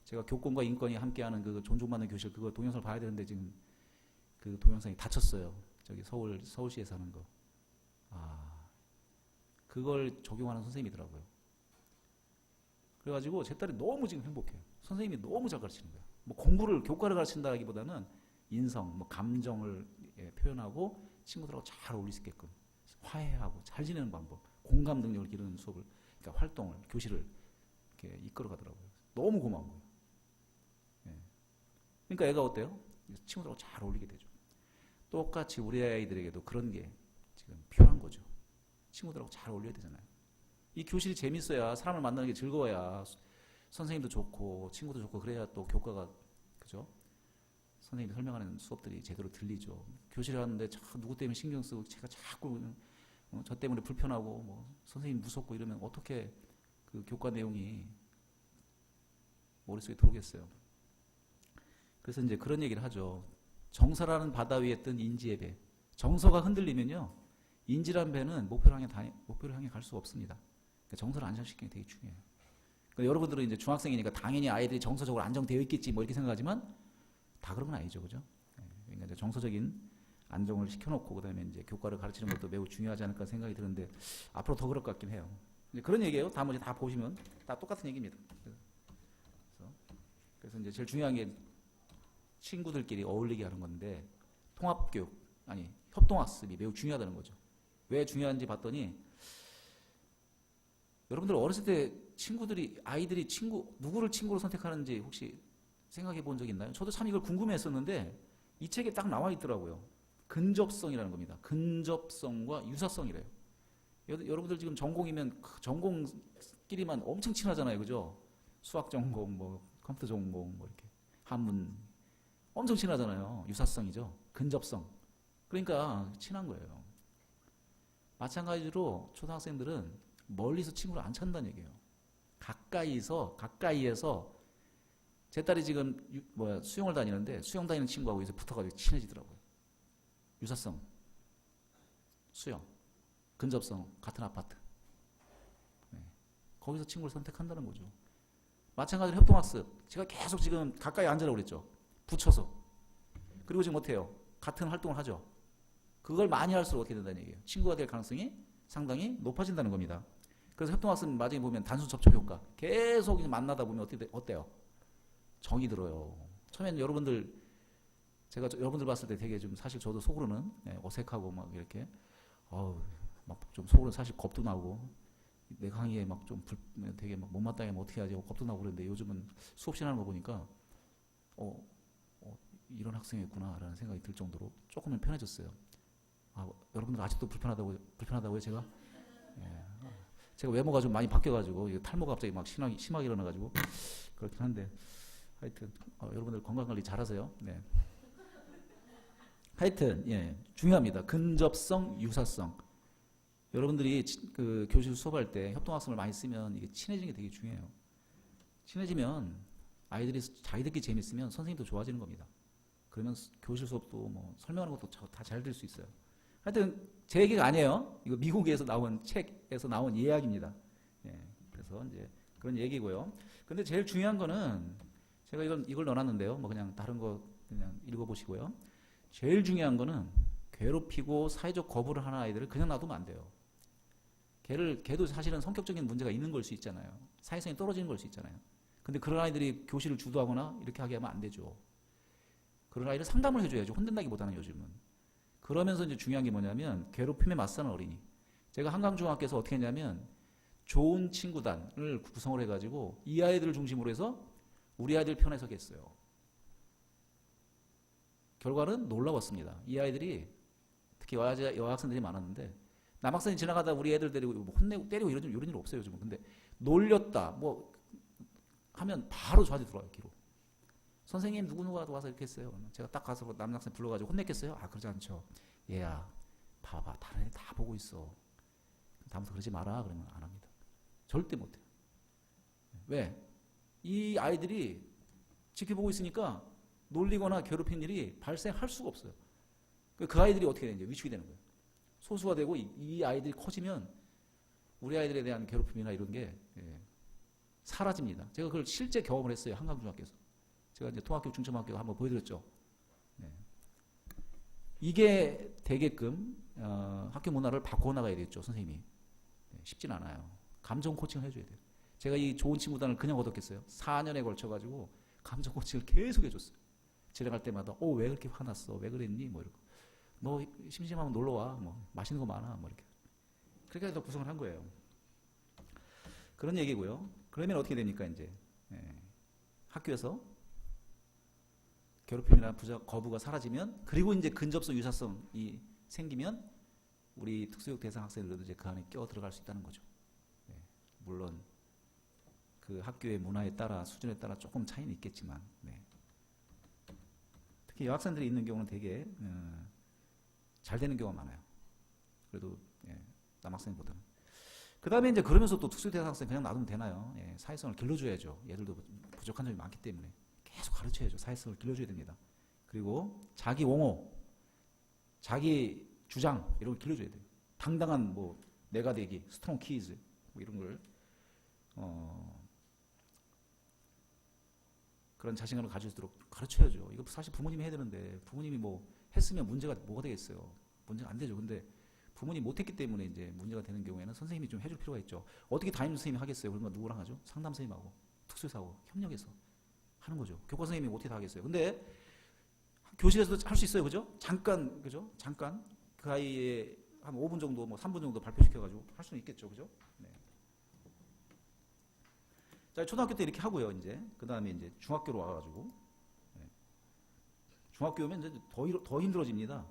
제가 교권과 인권이 함께하는 그 존중받는 교실 그거 동영상을 봐야 되는데 지금 그 동영상이 다쳤어요. 저기 서울시에서 하는 거. 그걸 적용하는 선생님이더라고요. 그래가지고 제 딸이 너무 지금 행복해요. 선생님이 너무 잘 가르치는 거예요. 뭐 교과를 가르친다기보다는 인성, 감정을 표현하고 친구들하고 잘 어울릴 수 있게끔 화해하고 잘 지내는 방법, 공감 능력을 기르는 수업을, 그러니까 활동을, 교실을 이렇게 이끌어가더라고요. 너무 고마운 거예요. 예. 그러니까 애가 어때요? 친구들하고 잘 어울리게 되죠. 똑같이 우리 아이들에게도 그런 게 지금 필요한 거죠. 친구들하고 잘 어울려야 되잖아요. 이 교실이 재밌어야 사람을 만나는 게 즐거워야 선생님도 좋고 친구도 좋고 그래야 또 교과가 그죠? 선생님이 설명하는 수업들이 제대로 들리죠. 교실에 왔는데 누구 때문에 신경 쓰고 제가 자꾸 저 때문에 불편하고 선생님 무섭고 이러면 어떻게 그 교과 내용이 머릿속에 들어오겠어요. 그래서 이제 그런 얘기를 하죠. 정서라는 바다 위에 뜬 인지의 배. 정서가 흔들리면요. 인지란 배는 목표를 향해 갈 수가 없습니다. 그러니까 정서를 안정시키는 게 되게 중요해요. 그러니까 여러분들은 이제 중학생이니까 당연히 아이들이 정서적으로 안정되어 있겠지 이렇게 생각하지만 다 그런 건 아니죠. 그죠? 그러니까 이제 정서적인 안정을 시켜놓고 그다음에 이제 교과를 가르치는 것도 매우 중요하지 않을까 생각이 드는데 앞으로 더 그럴 것 같긴 해요. 이제 그런 얘기예요. 나머지 다 보시면 다 똑같은 얘기입니다. 그래서 이제 제일 중요한 게 친구들끼리 어울리게 하는 건데 협동학습이 매우 중요하다는 거죠. 왜 중요한지 봤더니 여러분들 어렸을 때 아이들이 누구를 친구로 선택하는지 혹시 생각해 본 적 있나요? 저도 참 이걸 궁금했었는데 이 책에 딱 나와 있더라고요. 근접성이라는 겁니다. 근접성과 유사성이래요. 여러분들 지금 전공이면 전공끼리만 엄청 친하잖아요. 그죠? 수학 전공, 뭐 컴퓨터 전공, 뭐 이렇게 한문 엄청 친하잖아요. 유사성이죠. 근접성. 그러니까 친한 거예요. 마찬가지로 초등학생들은 멀리서 친구를 안 찾는다는 얘기예요. 가까이에서 제 딸이 지금 수영을 다니는데 수영 다니는 친구하고 이제 붙어가지고 친해지더라고요. 유사성, 수영, 근접성, 같은 아파트. 네. 거기서 친구를 선택한다는 거죠. 마찬가지로 협동학습. 제가 계속 지금 가까이 앉으라고 그랬죠. 붙여서. 그리고 지금 어때요? 같은 활동을 하죠. 그걸 많이 할수록 어떻게 된다는 얘기예요? 친구가 될 가능성이 상당히 높아진다는 겁니다. 그래서 협동학습 마지막에 보면 단순 접촉 효과. 계속 만나다 보면 어때요? 정이 들어요. 처음에는 제가 여러분들 봤을 때 되게 좀 사실 저도 속으로는 어색하고 막 이렇게 막 좀 속으로는 사실 겁도 나고 내 강의에 막 좀 되게 막 못마땅해 어떻게 하지 겁도 나고 그랬는데 요즘은 수업 시간 하는 거 보니까 이런 학생이었구나라는 생각이 들 정도로 조금은 편해졌어요. 여러분들 아직도 불편하다고요 제가? 예. 제가 외모가 좀 많이 바뀌어가지고 탈모가 갑자기 막 심하게 일어나가지고 그렇긴 한데 하여튼 여러분들 건강관리 잘하세요. 네. 하여튼 중요합니다. 근접성, 유사성. 여러분들이 그 교실 수업할 때 협동학습을 많이 쓰면 이게 친해지는 게 되게 중요해요. 친해지면 아이들이 자기들끼리 재밌으면 선생님도 좋아지는 겁니다. 그러면 교실 수업도 뭐 설명하는 것도 다 잘 될 수 있어요. 하여튼 제 얘기가 아니에요. 이거 미국에서 나온 책에서 나온 이야기입니다. 그래서 이제 그런 얘기고요. 근데 제일 중요한 거는 제가 이걸 넣어놨는데요. 뭐 그냥 다른 거 그냥 읽어보시고요. 제일 중요한 거는 괴롭히고 사회적 거부를 하는 아이들을 그냥 놔두면 안 돼요. 걔도 사실은 성격적인 문제가 있는 걸 수 있잖아요. 사회성이 떨어지는 걸 수 있잖아요. 근데 그런 아이들이 교실을 주도하거나 이렇게 하게 하면 안 되죠. 그런 아이를 상담을 해줘야죠. 혼낸다기보다는 요즘은. 그러면서 이제 중요한 게 뭐냐면 괴롭힘에 맞서는 어린이. 제가 한강중학교에서 어떻게 했냐면 좋은 친구단을 구성을 해가지고 이 아이들을 중심으로 해서 우리 아이들 편에 서게 했어요. 결과는 놀라웠습니다. 이 아이들이 특히 여학생들이 많았는데 남학생이 지나가다 우리 애들 데리고 뭐 혼내고 때리고 이런 일 없어요. 요즘은. 근데 놀렸다 뭐 하면 바로 저한테 들어와요. 기로. 선생님 누구누가 와서 이렇게 했어요. 제가 딱 가서 남학생 불러가지고 혼냈겠어요? 그러지 않죠. 얘야 봐봐 다른 애 다 보고 있어. 다음부터 그러지 마라 그러면 안 합니다. 절대 못해요. 왜? 이 아이들이 지켜보고 있으니까 놀리거나 괴롭힌 일이 발생할 수가 없어요. 그 아이들이 어떻게 되는지 위축이 되는 거예요. 소수가 되고 이 아이들이 커지면 우리 아이들에 대한 괴롭힘이나 이런 게 사라집니다. 제가 그걸 실제 경험을 했어요. 한강중학교에서. 제가 이제 통학교, 중점학교 한번 보여드렸죠. 이게 되게끔 학교 문화를 바꿔 나가야 되겠죠. 선생님이. 쉽진 않아요. 감정 코칭을 해줘야 돼요. 제가 이 좋은 친구단을 그냥 얻었겠어요. 4년에 걸쳐가지고 감정 코칭을 계속 해줬어요. 지나갈 때마다 왜 그렇게 화났어? 왜 그랬니? 뭐 이러고 너 심심하면 놀러와. 뭐 맛있는 거 많아. 뭐 이렇게. 그렇게 해서 구성을 한 거예요. 그런 얘기고요. 그러면 어떻게 됩니까 이제 학교에서 괴롭힘이나 거부가 사라지면 그리고 이제 근접성, 유사성이 생기면 우리 특수교육 대상 학생들도 이제 그 안에 껴 들어갈 수 있다는 거죠. 물론 그 학교의 문화에 따라 수준에 따라 조금 차이는 있겠지만 특히 여학생들이 있는 경우는 되게 잘 되는 경우가 많아요. 그래도 남학생보다는. 그 다음에 이제 그러면서 또 특수교육 대상 학생 그냥 놔두면 되나요? 사회성을 길러줘야죠. 얘들도 부족한 점이 많기 때문에 계속 가르쳐야죠. 사회성을 길러줘야 됩니다. 그리고 자기 옹호, 자기 주장 이런 걸 길러줘야 돼요. 당당한 뭐 내가 되기, 스트롱 키즈 뭐 이런 걸 그런 자신감을 가질 수 있도록 가르쳐야죠. 이거 사실 부모님이 해야 되는데 부모님이 뭐 했으면 문제가 뭐가 되겠어요. 문제가 안 되죠. 근데 부모님이 못했기 때문에 이제 문제가 되는 경우에는 선생님이 좀 해줄 필요가 있죠. 어떻게 담임 선생님이 하겠어요? 그러면 누구랑 하죠? 상담 선생님하고 특수사하고 협력해서 하는 거죠. 교과 선생님이 어떻게 다 하겠어요? 근데 교실에서도 할 수 있어요. 그죠? 잠깐, 그죠? 잠깐 그 아이의 한 5분 정도, 뭐 3분 정도 발표시켜가지고 할 수는 있겠죠, 그죠? 네. 자, 초등학교 때 이렇게 하고요, 이제. 그 다음에 이제 중학교로 와가지고. 네. 중학교 오면 이제 더 힘들어집니다.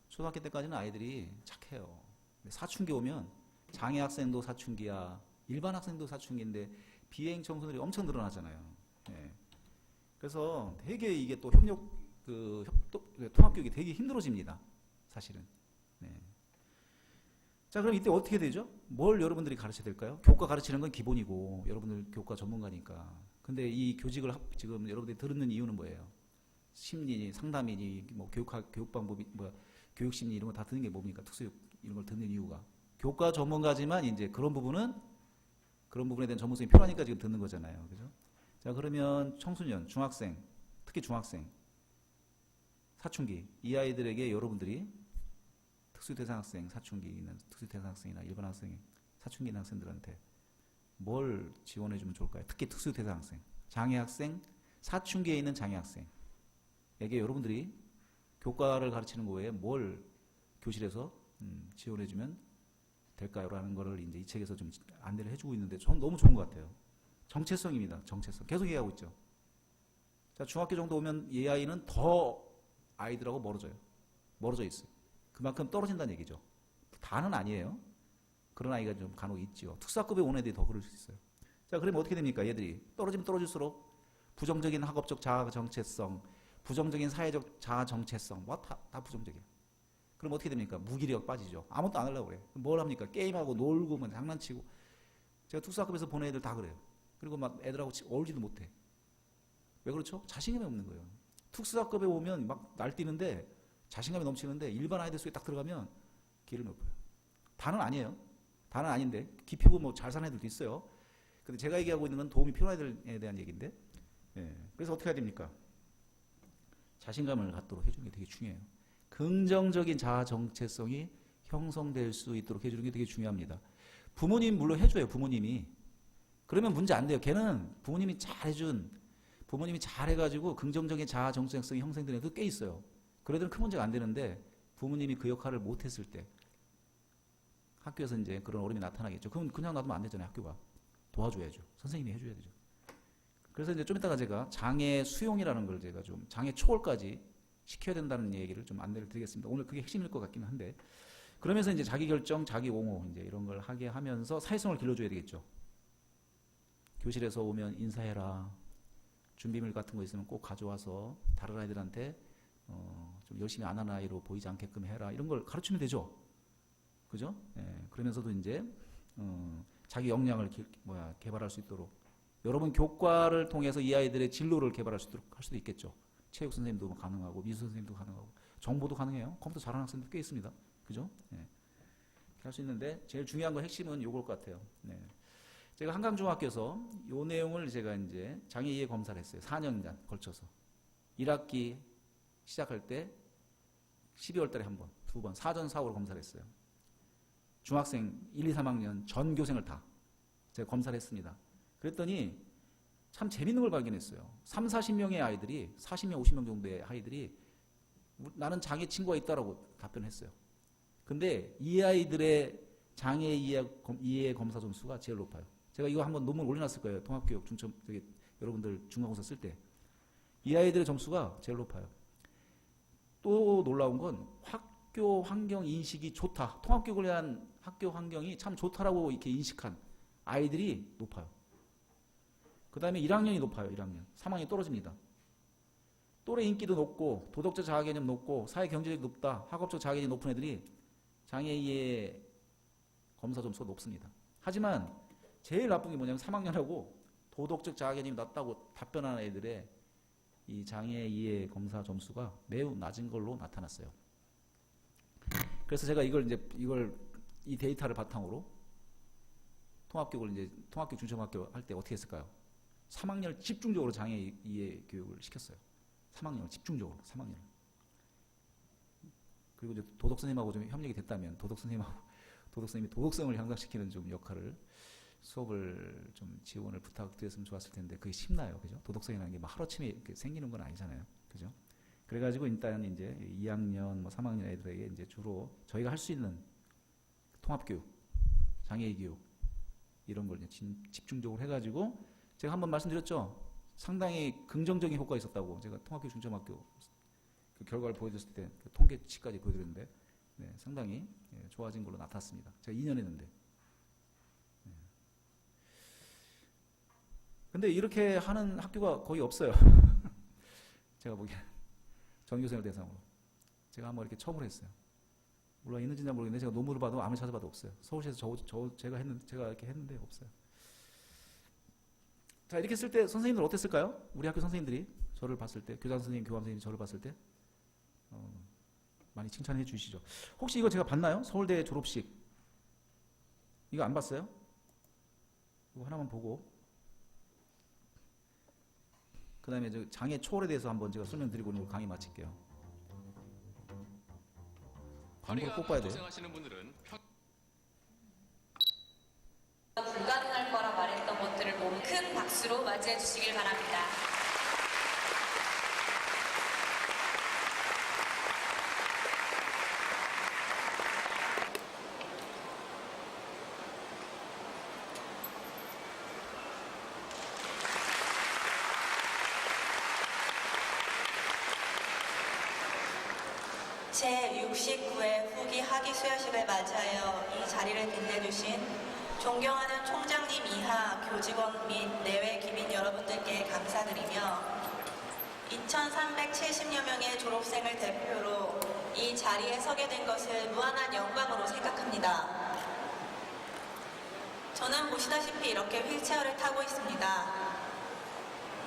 초등학교 때까지는 아이들이 착해요. 사춘기 오면 장애 학생도 사춘기야, 일반 학생도 사춘기인데 비행 청소년이 엄청 늘어나잖아요. 네. 그래서 되게 이게 또 통합교육이 되게 힘들어집니다. 사실은. 네. 자, 그럼 이때 어떻게 되죠? 뭘 여러분들이 가르쳐야 될까요? 교과 가르치는 건 기본이고, 여러분들 교과 전문가니까. 근데 이 교직을 지금 여러분들이 들은 이유는 뭐예요? 심리니, 상담이니, 뭐 교육 방법이, 뭐 교육 심리 이런 거 다 듣는 게 뭡니까? 특수교육 이런 걸 듣는 이유가. 교과 전문가지만 이제 그런 부분에 대한 전문성이 필요하니까 지금 듣는 거잖아요. 그죠? 자, 그러면 청소년, 중학생, 특히 중학생, 사춘기, 이 아이들에게 여러분들이 특수대상학생, 사춘기 있는 특수대상학생이나 일반 학생, 사춘기 있는 학생들한테 뭘 지원해주면 좋을까요? 특히 특수대상학생, 장애학생, 사춘기에 있는 장애학생에게 여러분들이 교과를 가르치는 거에 뭘 교실에서 지원해주면 될까요? 라는 거를 이제 이 책에서 좀 안내를 해주고 있는데 저는 너무 좋은 것 같아요. 정체성입니다. 정체성. 계속 얘기하고 있죠. 자, 중학교 정도 오면 이 아이는 더 아이들하고 멀어져 있어요. 그만큼 떨어진다는 얘기죠. 다는 아니에요. 그런 아이가 좀 간혹 있죠. 특수학급에 온 애들이 더 그럴 수 있어요. 자, 그러면 어떻게 됩니까? 얘들이 떨어지면 떨어질수록 부정적인 학업적 자아 정체성, 부정적인 사회적 자아 정체성, 뭐 다 부정적이에요. 그럼 어떻게 됩니까? 무기력 빠지죠. 아무것도 안 하려고 그래요. 뭘 합니까? 게임하고 놀고 뭐 장난치고. 제가 특수학급에서 보낸 애들 다 그래요. 그리고 막 애들하고 어울리지도 못해. 왜 그렇죠? 자신감이 없는 거예요. 특수학급에 오면 막 날뛰는데 자신감이 넘치는데 일반 아이들 속에 딱 들어가면 길을 못 봐요. 다는 아니에요. 다는 아닌데 기피고 뭐 잘 사는 애들도 있어요. 근데 제가 얘기하고 있는 건 도움이 필요한 애들에 대한 얘기인데, 예. 그래서 어떻게 해야 됩니까? 자신감을 갖도록 해주는 게 되게 중요해요. 긍정적인 자아 정체성이 형성될 수 있도록 해주는 게 되게 중요합니다. 부모님 물론 해줘요. 부모님이. 그러면 문제 안 돼요. 걔는 부모님이 잘해가지고 긍정적인 자아 정체성이 형성되는 애도 꽤 있어요. 그래도 큰 문제가 안 되는데 부모님이 그 역할을 못했을 때 학교에서 이제 그런 어려움이 나타나겠죠. 그럼 그냥 놔두면 안 되잖아요. 학교가 도와줘야죠. 선생님이 해줘야 되죠. 그래서 이제 좀 이따가 제가 장애 수용이라는 걸 제가 좀 장애 초월까지 시켜야 된다는 얘기를 좀 안내를 드리겠습니다. 오늘 그게 핵심일 것 같기는 한데, 그러면서 이제 자기 결정, 자기 옹호 이제 이런 걸 하게 하면서 사회성을 길러줘야 되겠죠. 교실에서 오면 인사해라. 준비물 같은 거 있으면 꼭 가져와서 다른 아이들한테 좀 열심히 안 하는 아이로 보이지 않게끔 해라. 이런 걸 가르치면 되죠. 그죠? 예, 그러면서도 이제 자기 역량을 개발할 수 있도록 여러분 교과를 통해서 이 아이들의 진로를 개발할 수 있도록 할 수도 있겠죠. 체육 선생님도 가능하고 미술 선생님도 가능하고 정보도 가능해요. 컴퓨터 잘하는 학생도 꽤 있습니다. 그죠? 예. 할 수 있는데 제일 중요한 건 핵심은 요걸 것 같아요. 네. 제가 한강중학교에서 요 내용을 제가 이제 장애 이해 검사를 했어요. 4년간 걸쳐서 1학기 시작할 때 12월 달에 한 번, 두 번, 사전사후로 검사를 했어요. 중학생 1, 2, 3학년 전 교생을 다 제가 검사를 했습니다. 그랬더니 참 재밌는 걸 발견했어요. 3, 40명의 아이들이 40명, 50명 정도의 아이들이 나는 장애 친구가 있다라고 답변했어요. 근데 이 아이들의 장애 이해 검사 점수가 제일 높아요. 제가 이거 한번 논문 올려놨을 거예요. 통합교육 중점 여러분들 중간고사 쓸 때. 이 아이들의 점수가 제일 높아요. 또 놀라운 건 학교 환경 인식이 좋다. 통합교육을 위한 학교 환경이 참 좋다라고 이렇게 인식한 아이들이 높아요. 그 다음에 1학년이 높아요. 1학년. 3학년이 떨어집니다. 또래 인기도 높고 도덕적 자아개념 높고 사회 경제력이 높다. 학업적 자아개념이 높은 애들이 장애 이해 검사 점수가 높습니다. 하지만 제일 나쁜 게 뭐냐면 3학년하고 도덕적 자아개념이 낮다고 답변하는 애들의 이 장애 이해 검사 점수가 매우 낮은 걸로 나타났어요. 그래서 제가 이 데이터를 바탕으로 통합교육 중점학교 할 때 어떻게 했을까요? 3학년을 집중적으로 장애 이해 교육을 시켰어요. 3학년을 집중적으로 3학년. 그리고 이제 도덕 선생님하고 좀 협력이 됐다면 도덕 선생님이 도덕성을 향상시키는 좀 역할을 수업을 좀 지원을 부탁드렸으면 좋았을 텐데 그게 쉽나요, 그죠? 도덕성이라는 게 막 하루아침에 이렇게 생기는 건 아니잖아요, 그죠? 그래가지고 일단 이제 2학년, 3학년 애들에게 이제 주로 저희가 할 수 있는 통합교육, 장애인 교육 이런 걸 집중적으로 해가지고 제가 한번 말씀드렸죠. 상당히 긍정적인 효과가 있었다고 제가 통합교육 중점학교 그 결과를 보여줬을 때 그 통계치까지 보여드렸는데 네, 상당히 좋아진 걸로 나타났습니다. 제가 2년 했는데. 네. 근데 이렇게 하는 학교가 거의 없어요. 제가 보기엔 전교생을 대상으로 제가 한번 이렇게 처음으로 했어요. 물론 있는지는 모르겠는데 제가 논문을 봐도 아무리 찾아봐도 없어요. 서울시에서 제가 이렇게 했는데 없어요. 자, 이렇게 쓸 때 선생님들 어땠을까요? 우리 학교 선생님들이 저를 봤을 때, 교장 선생님, 교감 선생님이 저를 봤을 때 많이 칭찬해 주시죠. 혹시 이거 제가 봤나요? 서울대 졸업식 이거 안 봤어요? 이거 하나만 보고 그 다음에 장애 초월에 대해서 한번 제가 설명드리고 오늘 강의 마칠게요. 광고를 꼭 봐야 돼요. 불가능할 거라 말했던 것들을 모두 큰 박수로 맞이해 주시길 바랍니다. 제69회 후기 학위 수여식을 맞이하여 이 자리를 빛내주신 존경하는 총장님 이하 교직원 및 내외 기민 여러분들께 감사드리며 2370여 명의 졸업생을 대표로 이 자리에 서게 된 것을 무한한 영광으로 생각합니다. 저는 보시다시피 이렇게 휠체어를 타고 있습니다.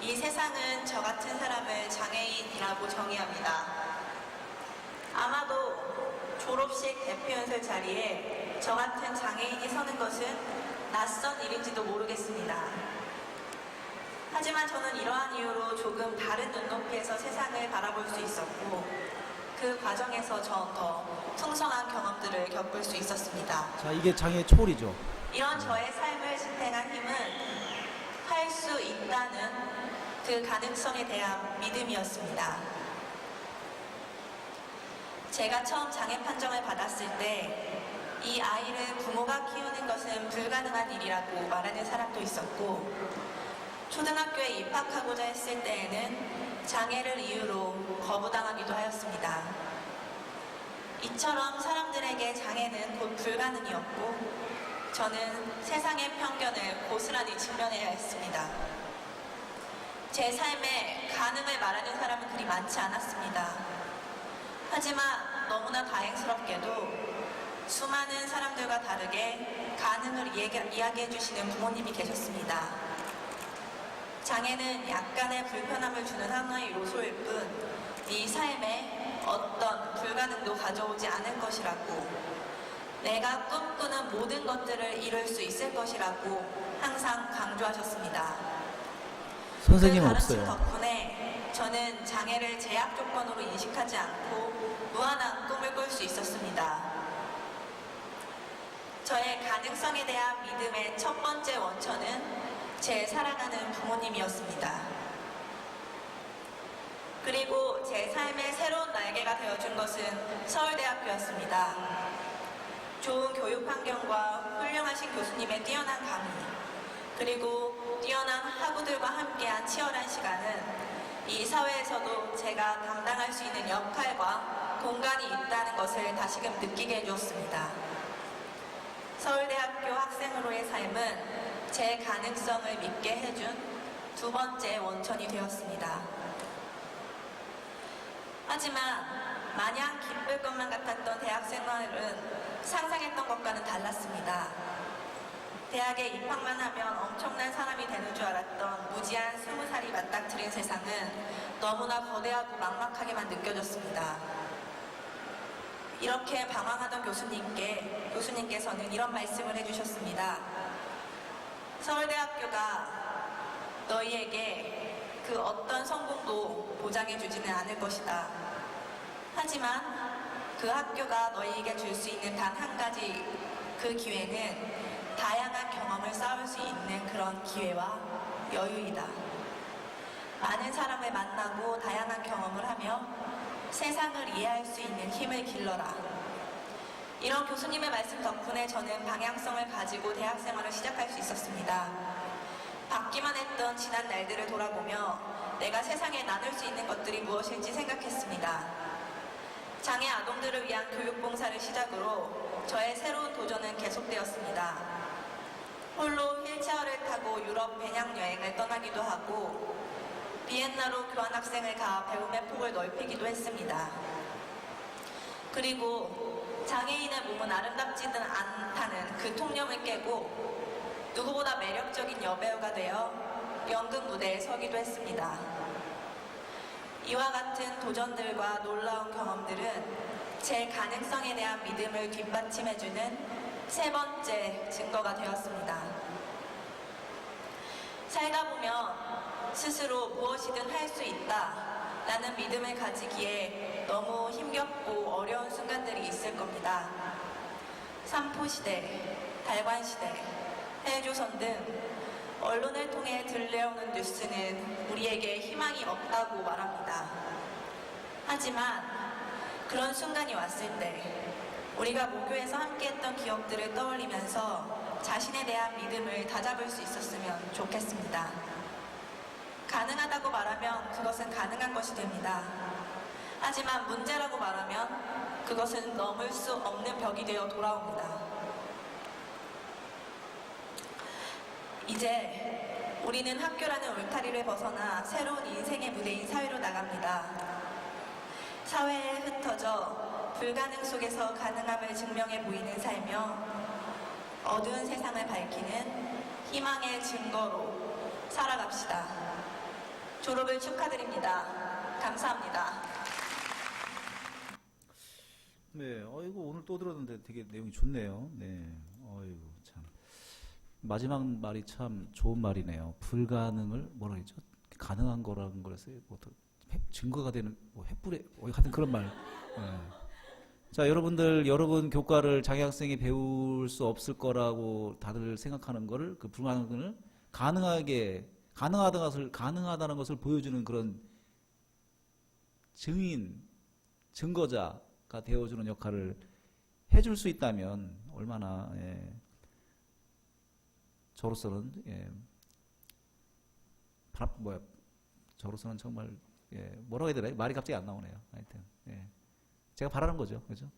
이 세상은 저 같은 사람을 장애인이라고 정의합니다. 아마도 졸업식 대표연설 자리에 저 같은 장애인이 서는 것은 낯선 일인지도 모르겠습니다. 하지만 저는 이러한 이유로 조금 다른 눈높이에서 세상을 바라볼 수 있었고 그 과정에서 더 풍성한 경험들을 겪을 수 있었습니다. 자, 이게 장애 초월이죠. 이런 저의 삶을 지탱한 힘은 할 수 있다는 그 가능성에 대한 믿음이었습니다. 제가 처음 장애 판정을 받았을 때 이 아이를 부모가 키우는 것은 불가능한 일이라고 말하는 사람도 있었고 초등학교에 입학하고자 했을 때에는 장애를 이유로 거부당하기도 하였습니다. 이처럼 사람들에게 장애는 곧 불가능이었고 저는 세상의 편견을 고스란히 직면해야 했습니다. 제 삶에 가능을 말하는 사람은 그리 많지 않았습니다. 하지만 너무나 다행스럽게도 수많은 사람들과 다르게 가능을 이야기해 주시는 부모님이 계셨습니다. 장애는 약간의 불편함을 주는 하나의 요소일 뿐 이 삶에 어떤 불가능도 가져오지 않을 것이라고 내가 꿈꾸는 모든 것들을 이룰 수 있을 것이라고 항상 강조하셨습니다. 선생님은 그 가르침 없어요. 덕분에 저는 장애를 제약 조건으로 인식하지 않고 무한한 꿈을 꿀 수 있었습니다. 저의 가능성에 대한 믿음의 첫 번째 원천은 제 사랑하는 부모님이었습니다. 그리고 제 삶의 새로운 날개가 되어준 것은 서울대학교였습니다. 좋은 교육 환경과 훌륭하신 교수님의 뛰어난 강의, 그리고 뛰어난 학우들과 함께한 치열한 시간은 이 사회에서도 제가 담당할 수 있는 역할과 공간이 있다는 것을 다시금 느끼게 해주었습니다. 서울대학교 학생으로의 삶은 제 가능성을 믿게 해준 두 번째 원천이 되었습니다. 하지만 마냥 기쁠 것만 같았던 대학 생활은 상상했던 것과는 달랐습니다. 대학에 입학만 하면 엄청난 사람이 되는 줄 알았던 무지한 20살이 맞닥뜨린 세상은 너무나 거대하고 막막하게만 느껴졌습니다. 이렇게 방황하던 교수님께서는 이런 말씀을 해주셨습니다. 서울대학교가 너희에게 그 어떤 성공도 보장해주지는 않을 것이다. 하지만 그 학교가 너희에게 줄 수 있는 단 한 가지 그 기회는 다양한 경험을 쌓을 수 있는 그런 기회와 여유이다. 많은 사람을 만나고 다양한 경험을 하며 세상을 이해할 수 있는 힘을 길러라. 이런 교수님의 말씀 덕분에 저는 방향성을 가지고 대학 생활을 시작할 수 있었습니다. 받기만 했던 지난 날들을 돌아보며 내가 세상에 나눌 수 있는 것들이 무엇일지 생각했습니다. 장애 아동들을 위한 교육봉사를 시작으로 저의 새로운 도전은 계속되었습니다. 홀로 휠체어를 타고 유럽 배낭여행을 떠나기도 하고 비엔나로 교환학생을 가 배움의 폭을 넓히기도 했습니다. 그리고 장애인의 몸은 아름답지는 않다는 그 통념을 깨고 누구보다 매력적인 여배우가 되어 연극 무대에 서기도 했습니다. 이와 같은 도전들과 놀라운 경험들은 제 가능성에 대한 믿음을 뒷받침해주는 세 번째 증거가 되었습니다. 살다 보면 스스로 무엇이든 할 수 있다라는 믿음을 가지기에 너무 힘겹고 어려운 순간들이 있을 겁니다. 삼포시대, 달관시대, 헬조선 등 언론을 통해 들려오는 뉴스는 우리에게 희망이 없다고 말합니다. 하지만 그런 순간이 왔을 때 우리가 모교에서 함께했던 기억들을 떠올리면서 자신에 대한 믿음을 다잡을 수 있었으면 좋겠습니다. 가능하다고 말하면 그것은 가능한 것이 됩니다. 하지만 문제라고 말하면 그것은 넘을 수 없는 벽이 되어 돌아옵니다. 이제 우리는 학교라는 울타리를 벗어나 새로운 인생의 무대인 사회로 나갑니다. 사회에 흩어져 불가능 속에서 가능함을 증명해 보이는 삶이며 어두운 세상을 밝히는 희망의 증거로 살아갑시다. 졸업을 축하드립니다. 감사합니다. 네, 이거 오늘 또 들었는데 되게 내용이 좋네요. 네, 어이구 참 마지막 말이 참 좋은 말이네요. 불가능을 뭐라 했죠? 가능한 거라는 거라서 뭐 증거가 되는 뭐 횃불에 하여튼 그런 말. 네. 자, 여러분 교과를 장애 학생이 배울 수 없을 거라고 다들 생각하는 거를 그 불가능을 가능하다는 것을 보여주는 그런 증거자가 되어주는 역할을 해줄 수 있다면 얼마나 저로서는 저로서는 정말 뭐라고 해야 되나 말이 갑자기 안 나오네요. 하여튼 제가 바라는 거죠, 그죠?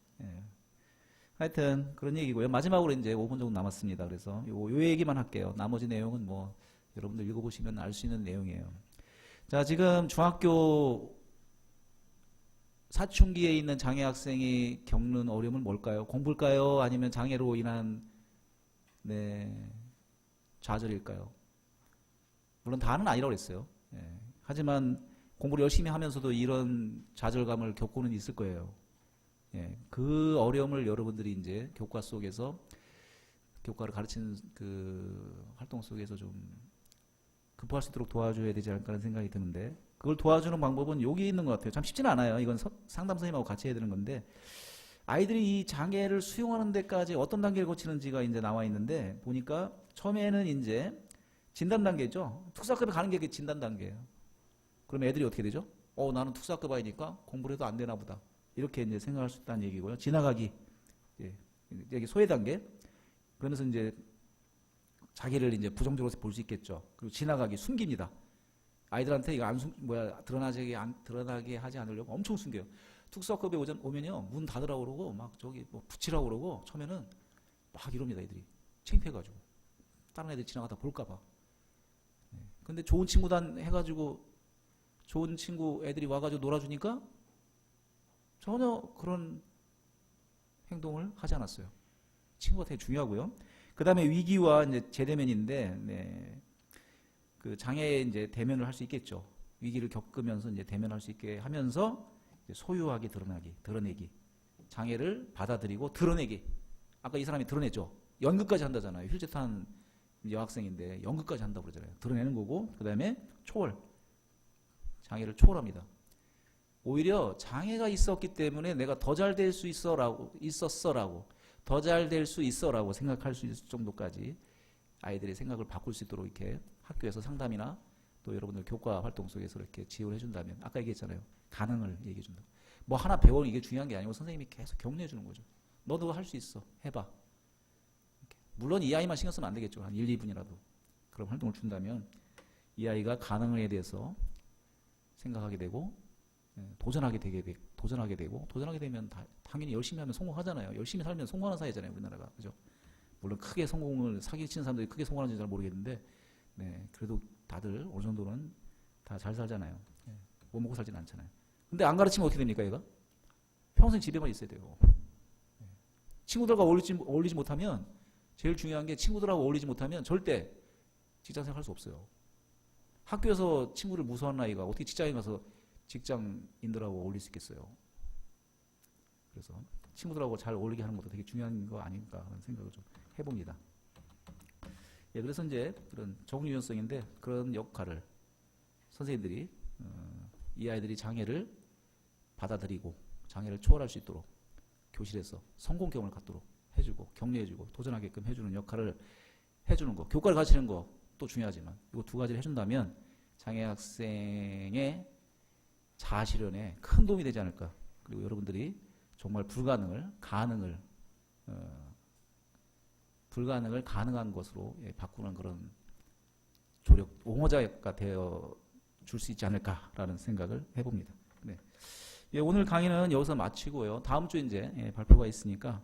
하여튼 그런 얘기고요. 마지막으로 이제 5분 정도 남았습니다. 그래서 요 얘기만 할게요. 나머지 내용은 뭐 여러분들 읽어보시면 알 수 있는 내용이에요. 자, 지금 중학교 사춘기에 있는 장애 학생이 겪는 어려움은 뭘까요? 공부일까요? 아니면 장애로 인한 좌절일까요? 물론 다는 아니라고 그랬어요. 하지만 공부를 열심히 하면서도 이런 좌절감을 겪고는 있을 거예요. 그 어려움을 여러분들이 이제 교과 속에서 교과를 가르치는 그 활동 속에서 좀 극복할 수 있도록 도와줘야 되지 않을까 하는 생각이 드는데 그걸 도와주는 방법은 여기 있는 것 같아요. 참 쉽지는 않아요. 이건 상담 선생님하고 같이 해야 되는 건데 아이들이 이 장애를 수용하는 데까지 어떤 단계를 거치는지가 이제 나와 있는데 보니까 처음에는 이제 진단 단계죠. 특수학급에 가는 게 진단 단계예요. 그럼 애들이 어떻게 되죠? 나는 특수학급 아이니까 공부를 해도 안 되나 보다. 이렇게 이제 생각할 수 있다는 얘기고요. 지나가기. 여기 소외 단계. 그러면서 이제 자기를 이제 부정적으로 볼 수 있겠죠. 그리고 지나가기, 숨깁니다. 아이들한테 이거 드러나게 하지 않으려고 엄청 숨겨요. 특수학급에 오면요, 문 닫으라고 그러고, 막 저기 뭐 붙이라고 그러고, 처음에는 막 이럽니다, 애들이. 창피해가지고. 다른 애들 지나가다 볼까봐. 근데 좋은 친구단 해가지고, 좋은 친구 애들이 와가지고 놀아주니까 전혀 그런 행동을 하지 않았어요. 친구가 되게 중요하고요. 그 다음에 위기와 이제 재대면인데, 그 장애에 이제 대면을 할 수 있겠죠. 위기를 겪으면서 이제 대면할 수 있게 하면서 이제 소유하기, 드러내기. 장애를 받아들이고 드러내기. 아까 이 사람이 드러냈죠. 연극까지 한다잖아요. 휠체어 탄 여학생인데 연극까지 한다고 그러잖아요. 드러내는 거고, 그 다음에 초월. 장애를 초월합니다. 오히려 장애가 있었기 때문에 내가 더 잘 될 수 있었어라고 더 잘 될 수 있어라고 생각할 수 있을 정도까지 아이들의 생각을 바꿀 수 있도록 이렇게 학교에서 상담이나 또 여러분들 교과 활동 속에서 이렇게 지원해 준다면 아까 얘기했잖아요. 가능을 얘기해 준다. 뭐 하나 배우는 이게 중요한 게 아니고 선생님이 계속 격려해 주는 거죠. 너도 할 수 있어. 해봐. 이렇게. 물론 이 아이만 신경 쓰면 안 되겠죠. 한 1, 2분이라도. 그런 활동을 준다면 이 아이가 가능에 대해서 생각하게 되고 도전하게 되고 도전하게 되면 당연히 열심히 하면 성공하잖아요. 열심히 살면 성공하는 사회잖아요, 우리나라가. 그죠? 물론 크게 성공을 사기치는 사람들이 크게 성공하는지 잘 모르겠는데 그래도 다들 어느 정도는 다 잘 살잖아요. 못 먹고 살지는 않잖아요. 근데 안 가르치면 어떻게 됩니까, 얘가? 평생 집에만 있어야 돼요. 친구들과 어울리지 못하면 제일 중요한 게 친구들하고 어울리지 못하면 절대 직장생활 할 수 없어요. 학교에서 친구를 무서워하는 아이가 어떻게 직장에 가서 직장인들하고 어울릴 수 있겠어요. 그래서 친구들하고 잘 어울리게 하는 것도 되게 중요한 거 아닌가 하는 생각을 좀 해봅니다. 그래서 이제 그런 적응 유연성인데 그런 역할을 선생님들이 이 아이들이 장애를 받아들이고 장애를 초월할 수 있도록 교실에서 성공 경험을 갖도록 해주고 격려해주고 도전하게끔 해주는 역할을 해주는 거, 교과를 가르치는 것도 중요하지만 이거 두 가지를 해준다면 장애 학생의 자아실현에 큰 도움이 되지 않을까. 그리고 여러분들이 정말 불가능을 가능한 것으로 바꾸는 그런 조력 옹호자가 되어 줄 수 있지 않을까라는 생각을 해봅니다. 오늘 강의는 여기서 마치고요. 다음 주에 이제 발표가 있으니까